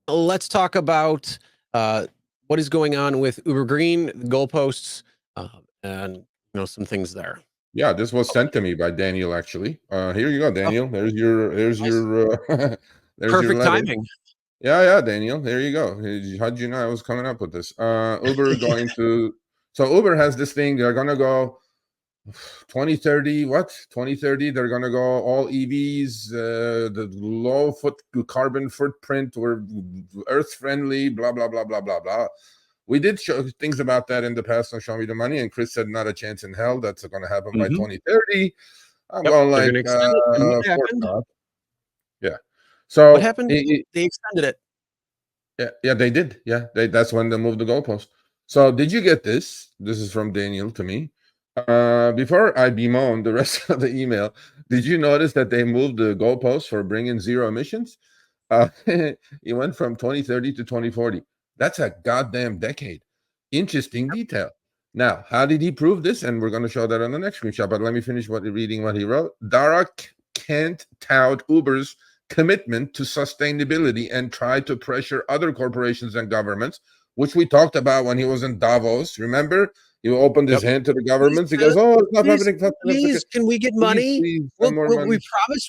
Let's talk about what is going on with Uber Green, the goalposts, and some things there. Yeah, this was sent to me by Daniel, actually. Here you go, Daniel. Oh, there's your nice. there's Perfect your letter. timing. Yeah, Daniel. There you go. How'd you know I was coming up with this? Uber going to Uber has this thing. They're gonna go 2030. What 2030? They're gonna go all EVs. The low carbon footprint. We're earth friendly. Blah blah blah blah blah blah. We did show things about that in the past on Show Me the Money, and Chris said not a chance in hell that's going to happen by 2030. I'm going like, what happened? Yeah. So what happened? They extended it. Yeah, they did. Yeah, that's when they moved the goalpost. So did you get this? This is from Daniel to me. Before I bemoan the rest of the email, did you notice that they moved the goalpost for bringing zero emissions? It went from 2030 to 2040. That's a goddamn decade. Interesting detail. Now, how did he prove this? And we're going to show that on the next screenshot. But let me finish reading what he wrote. Dara can't tout Uber's commitment to sustainability and try to pressure other corporations and governments, which we talked about when he was in Davos. Remember? He opened his hand to the governments. He goes, "Oh, it's not happening. Please, can we get money? Please, more money. We promise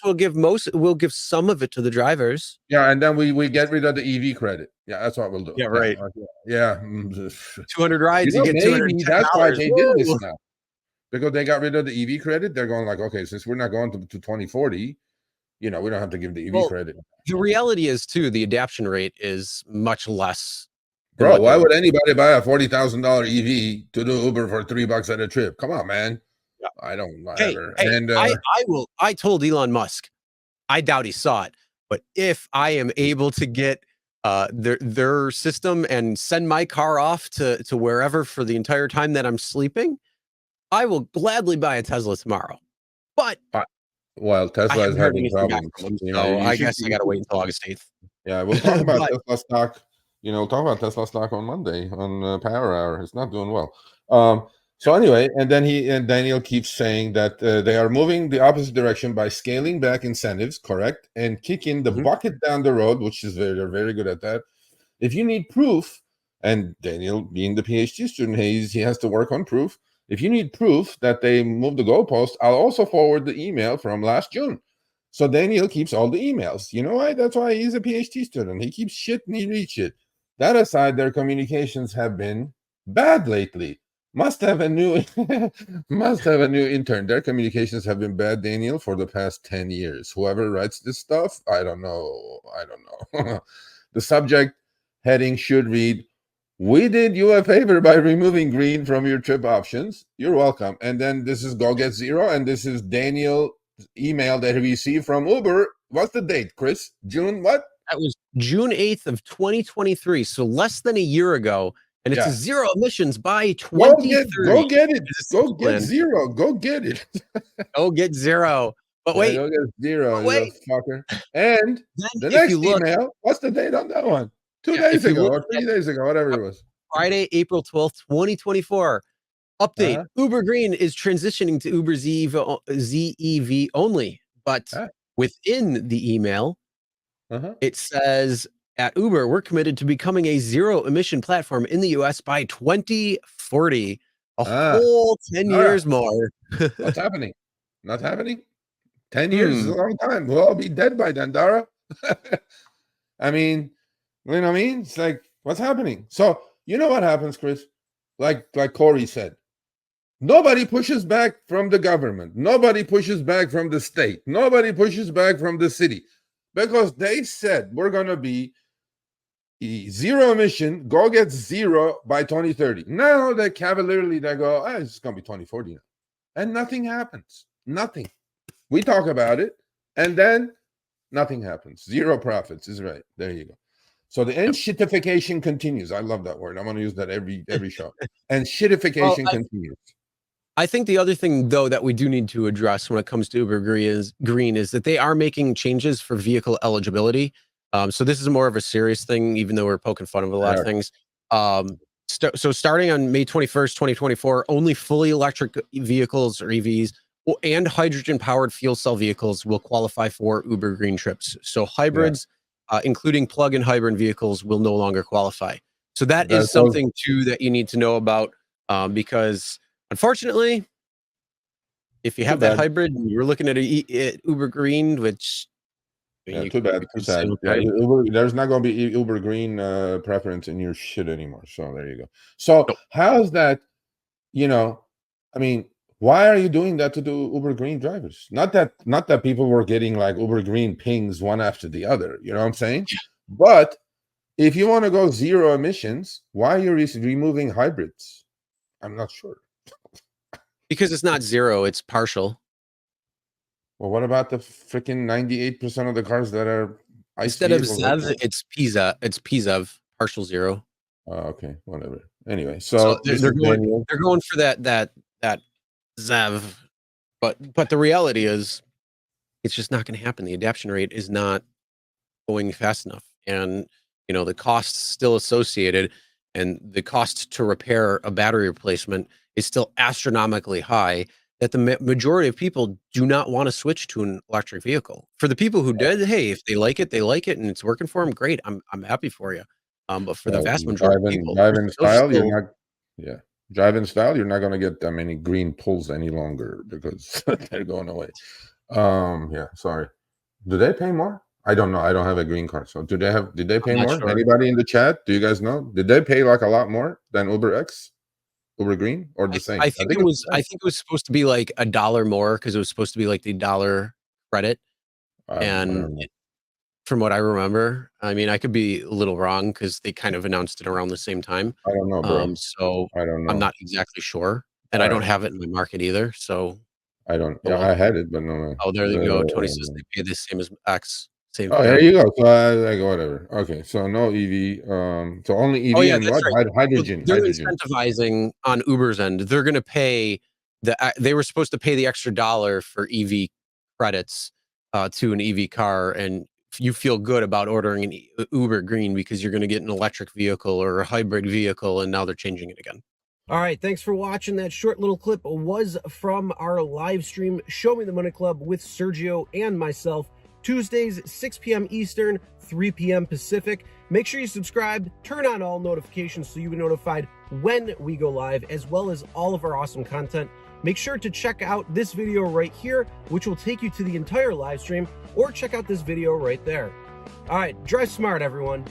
we'll give some of it to the drivers." Yeah, and then we get rid of the EV credit. Yeah, that's what we'll do. Yeah, right. Yeah. 200 rides, you get maybe that's why they did this now. Because they got rid of the EV credit. They're going like, okay, since we're not going to 2040, we don't have to give the EV credit. The reality is, too, the adoption rate is much less. Bro, why would anybody buy a $40,000 EV to do Uber for $3 at a trip? Come on, man. Yeah. I don't whatever. Hey, and I told Elon Musk, I doubt he saw it, but if I am able to get their system and send my car off to wherever for the entire time that I'm sleeping, I will gladly buy a Tesla tomorrow. But well, Tesla is having problems. I guess I got to wait until August 8th. Yeah, we'll talk about Tesla stock. We'll talk about Tesla stock on Monday on Power Hour. It's not doing well. So anyway, and then Daniel keeps saying that they are moving the opposite direction by scaling back incentives, correct, and kicking the bucket down the road, which is they're very good at that. If you need proof, and Daniel being the PhD student, he has to work on proof. If you need proof that they moved the goalpost, I'll also forward the email from last June. So Daniel keeps all the emails. You know why? That's why he's a PhD student. He keeps shit and he reads shit. That aside, their communications have been bad lately. Must have a new intern. Their communications have been bad, Daniel, for the past 10 years. Whoever writes this stuff, I don't know. The subject heading should read, "We did you a favor by removing green from your trip options. You're welcome." And then this is Go Get Zero, and this is Daniel's email that he received from Uber. What's the date, Chris? June what? That was June 8th of 2023, so less than a year ago, and it's a zero emissions by 2030. Go get it. Go get zero. Go get it. Go get zero. But wait. Go get zero, you fucker. And the next email, what's the date on that one? 2 days ago or 3 days ago, whatever it was. Friday, April 12th, 2024. Update. Uber Green is transitioning to Uber ZEV only, but within the email, it says, at Uber, we're committed to becoming a zero emission platform in the US by 2040. A whole 10 years more. What's happening? Not happening? 10 years is a long time. We'll all be dead by then, Dara. I mean, you know what I mean? It's like, what's happening? So, you know what happens, Chris? Like Corey said, nobody pushes back from the government. Nobody pushes back from the state. Nobody pushes back from the city. Because they said we're going to be zero emission, go get zero by 2030. Now they cavalierly go, it's going to be 2040 now. And nothing happens. Nothing. We talk about it, and then nothing happens. Zero profits is right. There you go. So the shitification continues. I love that word. I'm going to use that every show. And shitification continues. I think the other thing, though, that we do need to address when it comes to Uber Green is that they are making changes for vehicle eligibility. So this is more of a serious thing, even though we're poking fun of a lot of things. So starting on May 21st, 2024, only fully electric vehicles or EVs and hydrogen-powered fuel cell vehicles will qualify for Uber Green trips. So hybrids, including plug-in hybrid vehicles, will no longer qualify. So that is something too that you need to know about, because unfortunately, if you have that hybrid and you're looking at Uber Green, which too bad, too sad. There's not going to be Uber Green preference in your shit anymore. So there you go. So how's that? I mean, why are you doing that to the Uber Green drivers? Not that people were getting like Uber Green pings one after the other. You know what I'm saying? But if you want to go zero emissions, why are you removing hybrids? I'm not sure. Because it's not zero, it's partial. Well, what about the freaking 98% of the cars that are ICE instead of ZEV, it's PZEV. It's PZEV, partial zero. Okay, whatever. Anyway, so they're going for that ZEV, but the reality is, it's just not going to happen. The adoption rate is not going fast enough, and the costs still associated, and the cost to repair a battery replacement is still astronomically high, that the majority of people do not want to switch to an electric vehicle. For the people who did, hey, if they like it, and it's working for them, great. I'm happy for you. But for the vast majority of people, driving style, you're not going to get that many green pulls any longer because they're going away. Sorry. Do they pay more? I don't know. I don't have a green card. So did they pay more? Sure. Anybody in the chat? Do you guys know? Did they pay like a lot more than Uber X? Uber Green, or the same? I think it was supposed to be like $1 more, because it was supposed to be like the $1 credit. And from what I remember, I mean, I could be a little wrong because they kind of announced it around the same time. I don't know, bro. So I don't know. I'm not exactly sure, and I don't have it in my market either. So I don't. Yeah, I had it, but no. Oh, there you go. Tony says they pay the same as X. Same. Oh, there you go. So I go whatever. Okay, so no EV. So only EV and what? Right. Hydrogen. They're incentivizing on Uber's end. They're going to pay they were supposed to pay the extra $1 for EV credits to an EV car, and you feel good about ordering an Uber Green because you're going to get an electric vehicle or a hybrid vehicle, and now they're changing it again. All right, thanks for watching. That short little clip was from our live stream, Show Me the Money Club with Sergio and myself, Tuesdays, 6 p.m. Eastern, 3 p.m. Pacific. Make sure you subscribe, turn on all notifications so you'll be notified when we go live, as well as all of our awesome content. Make sure to check out this video right here, which will take you to the entire live stream, or check out this video right there. All right, drive smart, everyone.